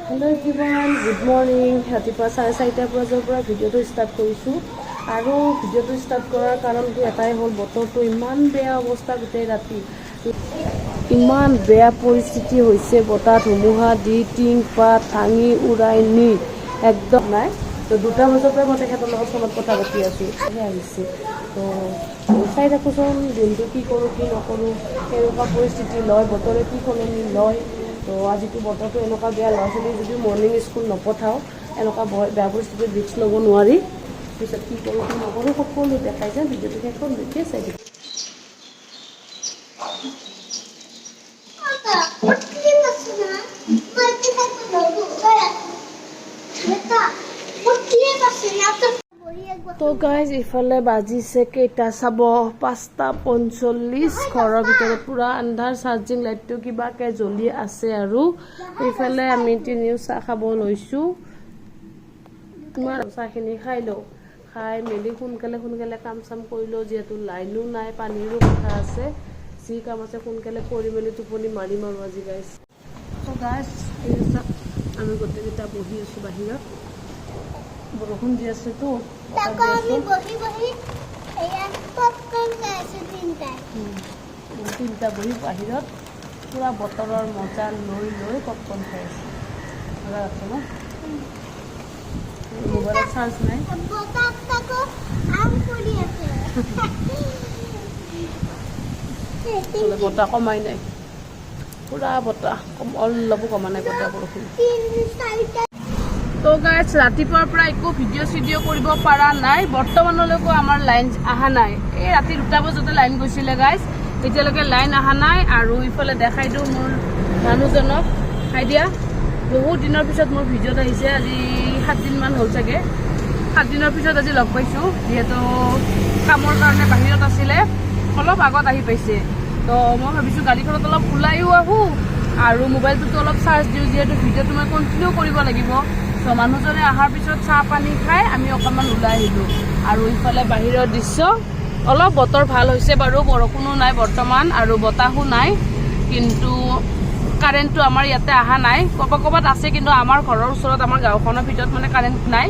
Hello everyone, good morning. ৰাতিপুৱা 4:30 বজাৰ পৰা ভিডিঅ'টো ষ্টাৰ্ট কৰিছোঁ আৰু ভিডিঅ'টো ষ্টাৰ্ট কৰাৰ কাৰণটো এটাই হ'ল বতৰটো ইমান বেয়া অৱস্থা গোটেই ৰাতি ইমান বেয়া পৰিস্থিতি হৈছে বতাহ ধুমুহা দি টিং পাত ভাঙি উৰাই নি একদম নাই তো 2টা বজাৰ পৰা মই তেখেতৰ লগত ফোনত কথা পাতি আছোঁ আহিছে তো চাই থাকোঁচোন দিনটো কি কৰোঁ কি নকৰোঁ কেনেকুৱা পৰিস্থিতি লয় বতৰে কি সলনি লয় তো আজিতো বতৰটো এনেকুৱা বেয়া ল'ৰা ছোৱালী যদিও মৰ্ণিং স্কুল নপঠাওঁ এনেকুৱা বেয়া পৰিস্থিতিত ৰিস্ক ল'ব নোৱাৰি পিছত কি কৰোঁ কি নকৰোঁ সকলো দেখাই যায় ভিডিঅ'টো শেষত দেখি চাই দিম তো গাইজ ইফালে বাজিছে কেইটা চাব 5:45 ঘৰৰ ভিতৰত পুৰা আন্ধাৰ চাৰ্জিং লাইটটো কিবাকে জ্বলি আছে আৰু ইফালে আমি তিনিও চাহ খাব লৈছোঁ তোমাৰ চাহখিনি খাই লওঁ খাই মেলি সোনকালে কাম চাম কৰি লওঁ যিহেতু লাইনো নাই পানীৰো কথা আছে যি কাম আছে সোনকালে কৰি মেলি টোপনি মাৰিম আৰু আজি গাইজ তো গাইজ আমি গোটেইকেইটা বহি আছোঁ বাহিৰত বৰষুণ দি আছেতো তিনিটা বহি বাহিৰত পুৰা বতৰৰ মজা লৈ পপকৰ্ণ খাই আছে মজা আছে ন মোবাইলত চাৰ্জ নাই বতাহ কমাই নাই পুৰা বতাহ অলপো কমা নাই বতাহ বৰষুণ তো গাইজ ৰাতিপুৱাৰ পৰা একো ভিডিঅ' চিডিঅ' কৰিব পৰা নাই বৰ্তমানলৈকে আমাৰ লাইন অহা নাই এই ৰাতি 2টা বজাতে লাইন গৈছিলে গাইজ এতিয়ালৈকে লাইন অহা নাই আৰু ইফালে দেখাই দিওঁ মোৰ মানুহজনক খাই দিয়া বহুত দিনৰ পিছত মোৰ ভিডিঅ'ত আহিছে আজি 7 দিনমান হ'ল চাগে 7 দিনৰ পিছত আজি লগ পাইছোঁ যিহেতু কামৰ কাৰণে বাহিৰত আছিলে অলপ আগত আহি পাইছে তো মই ভাবিছোঁ গাড়ীখনত অলপ ওলাইও আহোঁ আৰু মোবাইলটোতো অলপ চাৰ্জ দিওঁ যিহেতু ভিডিঅ'টো মই কণ্টিনিউ কৰিব লাগিব তো মানুহজনে অহাৰ পিছত চাহ পানী খাই আমি অকণমান ওলাই আহিলোঁ আৰু ইফালে বাহিৰৰ দৃশ্য অলপ বতৰ ভাল হৈছে বাৰু বৰষুণো নাই বৰ্তমান আৰু বতাহো নাই কিন্তু কাৰেণ্টটো আমাৰ ইয়াতে অহা নাই ক'ৰবাত আছে কিন্তু আমাৰ ঘৰৰ ওচৰত আমাৰ গাঁওখনৰ ভিতৰত মানে কাৰেণ্ট নাই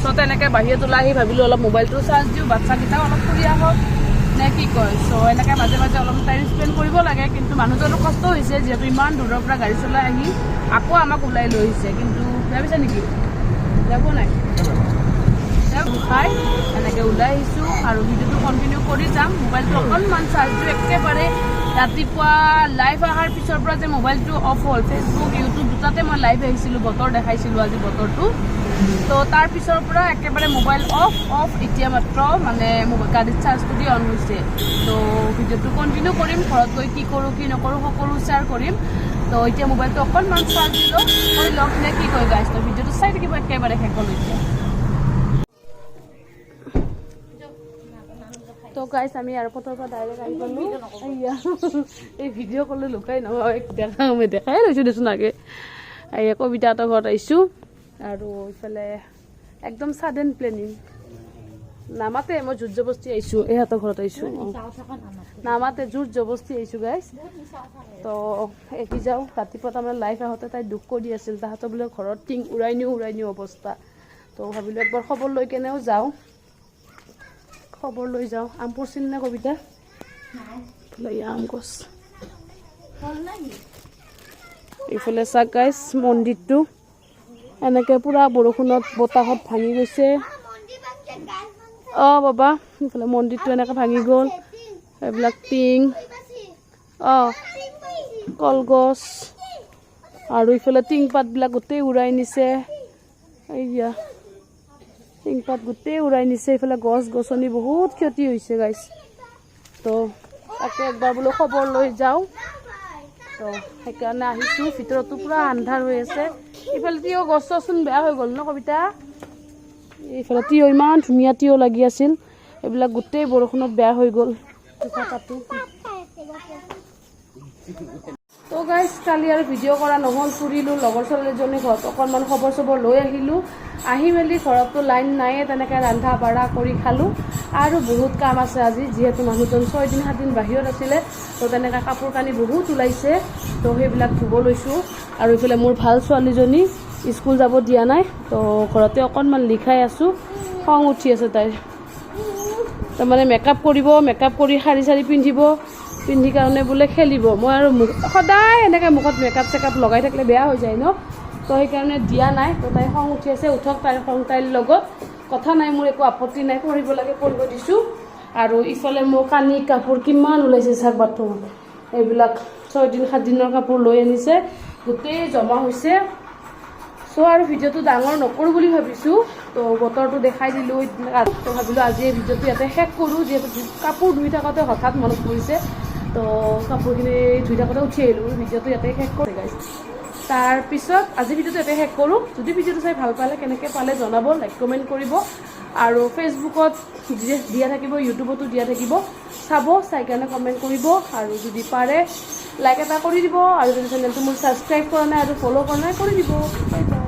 চ' তেনেকৈ বাহিৰত ওলাই আহি ভাবিলোঁ অলপ মোবাইলটো চাৰ্জ দিওঁ বাচ্চাকেইটাও অলপ ফুৰি আহক নে কি কয় চ' এনেকৈ মাজে মাজে অলপ টাইম স্পেণ্ড কৰিব লাগে কিন্তু মানুহজনৰ কষ্ট হৈছে যিহেতু ইমান দূৰৰ পৰা গাড়ী চলাই আহি আকৌ আমাক ওলাই লৈ আহিছে কিন্তু ভাবিছে নেকি যাব নাই খাই এনেকৈ ওলাই আহিছোঁ আৰু ভিডিঅ'টো কণ্টিনিউ কৰি যাম মোবাইলটো অকণমান চাৰ্জ দিওঁ একেবাৰে ৰাতিপুৱা লাইভ অহাৰ পিছৰ পৰা যে মোবাইলটো অফ হ'ল ফেচবুক ইউটিউব দুটাতে মই লাইভ আহিছিলোঁ বতৰ দেখাইছিলোঁ আজি বতৰটো তো তাৰ পিছৰ পৰা একেবাৰে মোবাইল অফ এতিয়া মাত্ৰ মানে গাড়ীত চাৰ্জটো দি অন হৈছে তো ভিডিঅ'টো কণ্টিনিউ কৰিম ঘৰত গৈ কি কৰোঁ কি নকৰোঁ সকলো শ্বেয়াৰ কৰিম তো এতিয়া মোবাইলটো অকণমান চাৰ্জ দিলোঁ কৰি লওক নে কি কয় গাইজ তো ভিডিঅ'টো চাই থাকিব একেবাৰে শেষলৈকে তো গাইজ আমি এয়াৰপৰ্টৰ পৰা ডাইৰেক্ট আহি পালোঁ এই ভিডিঅ' কলে লুকাই নহয় দেখাই লৈছোঁ দেচোন আগে এই কবিতাহঁতৰ ঘৰত আহিছোঁ আৰু ইফালে একদম ছাডেন প্লেনিং নামাতে মই জোৰ জবস্তি আহিছোঁ ইহঁতৰ ঘৰত আহিছোঁ নামাতে জোৰ জবস্তি আহিছোঁ গাইজ তো একি যাওঁ ৰাতিপুৱা তাৰমানে লাইফ আহোঁতে তাই দুখ কৰি আছিল তাহাঁতৰ বোলে ঘৰত টিং উৰাই নিও অৱস্থা তো ভাবিলোঁ একবাৰ খবৰ লৈ কেনেও যাওঁ খবৰ লৈ যাওঁ আম পৰছিল নে কবিতা আম গছ এইফালে চাওক গাইজ মন্দিৰটো এনেকৈ পুৰা বৰষুণত বতাহত ভাঙি গৈছে অঁ বাবা এইফালে মন্দিৰটো এনেকৈ ভাঙি গ'ল এইবিলাক টিং কলগছ আৰু ইফালে টিংপাতবিলাক গোটেই উৰাই নিছে এইয়া টিংপাত গোটেই উৰাই নিছে এইফালে গছ গছনি বহুত ক্ষতি হৈছে গাইজ তো তাকে একবাৰ বোলো খবৰ লৈ যাওঁ তো সেইকাৰণে আহিছোঁ ভিতৰতো পুৰা আন্ধাৰ হৈ আছে ইফালে তিয়ঁহ গছ চচোন বেয়া হৈ গ'ল ন কবিতা এইফালে তিয়ঁহ ইমান ধুনীয়া তিয়ঁহ লাগি আছিল এইবিলাক গোটেই বৰষুণত বেয়া হৈ গ'ল তো গাইজ কালি আৰু ভিডিঅ' কৰা নহ'ল ফুৰিলোঁ লগৰ ছোৱালীজনী ঘৰত অকণমান খবৰ চবৰ লৈ আহিলোঁ আহি মেলি ঘৰততো লাইন নাইয়ে তেনেকৈ ৰন্ধা বঢ়া কৰি খালোঁ আৰু বহুত কাম আছে আজি যিহেতু মানুহজন 6 দিন 7 দিন বাহিৰত আছিলে তো তেনেকৈ কাপোৰ কানি বহুত ওলাইছে তো সেইবিলাক ধুব লৈছোঁ আৰু ইফালে মোৰ ভাল ছোৱালীজনী স্কুল যাব দিয়া নাই তো ঘৰতে অকণমান লিখাই আছোঁ খং উঠি আছে তাইৰ তাৰমানে মেকআপ কৰিব মেকআপ কৰি শাৰী চাৰী পিন্ধি কাৰণে বোলে খেলিব মই আৰু সদায় এনেকৈ মুখত মেকআপ চেকআপ লগাই থাকিলে বেয়া হৈ যায় ন তো সেইকাৰণে দিয়া নাই তো তাই খং উঠি আছে উঠক তাইৰ খং তাইৰ লগত কথা নাই মোৰ একো আপত্তি নাই পঢ়িব লাগে পঢ়িব দিছোঁ আৰু ইফালে মোৰ কানি কাপোৰ কিমান ওলাইছে চাক বাথৰুমত এইবিলাক 6 দিন 7 দিনৰ কাপোৰ লৈ আনিছে গোটেই জমা হৈছে চ' আৰু ভিডিঅ'টো ডাঙৰ নকৰোঁ বুলি ভাবিছোঁ তো বতৰটো দেখাই দিলোঁ তো ভাবিলোঁ আজি এই ভিডিঅ'টো ইয়াতে শেষ কৰোঁ যিহেতু কাপোৰ ধুই থাকোঁতে হঠাৎ মনত পৰিছে তো কাপোৰখিনি ধুই থাকোঁতে উঠি আহিলোঁ ভিডিঅ'টো ইয়াতে শেষ কৰি গাইছ তাৰপিছত আজি ভিডিঅ'টো ইয়াতে শেষ কৰোঁ যদি ভিডিঅ'টো চাই ভাল পালে কেনেকৈ পালে জনাব লাইক কমেণ্ট কৰিব আৰু ফেচবুকত দিয়া থাকিব ইউটিউবতো দিয়া থাকিব চাব চাই কাৰণে কমেণ্ট কৰিব আৰু যদি পাৰে লাইক এটা কৰি দিব আৰু যদি চেনেলটো মোৰ ছাবস্ক্ৰাইব কৰা নাই আৰু ফ'ল' কৰা নাই কৰি দিব বাই বাই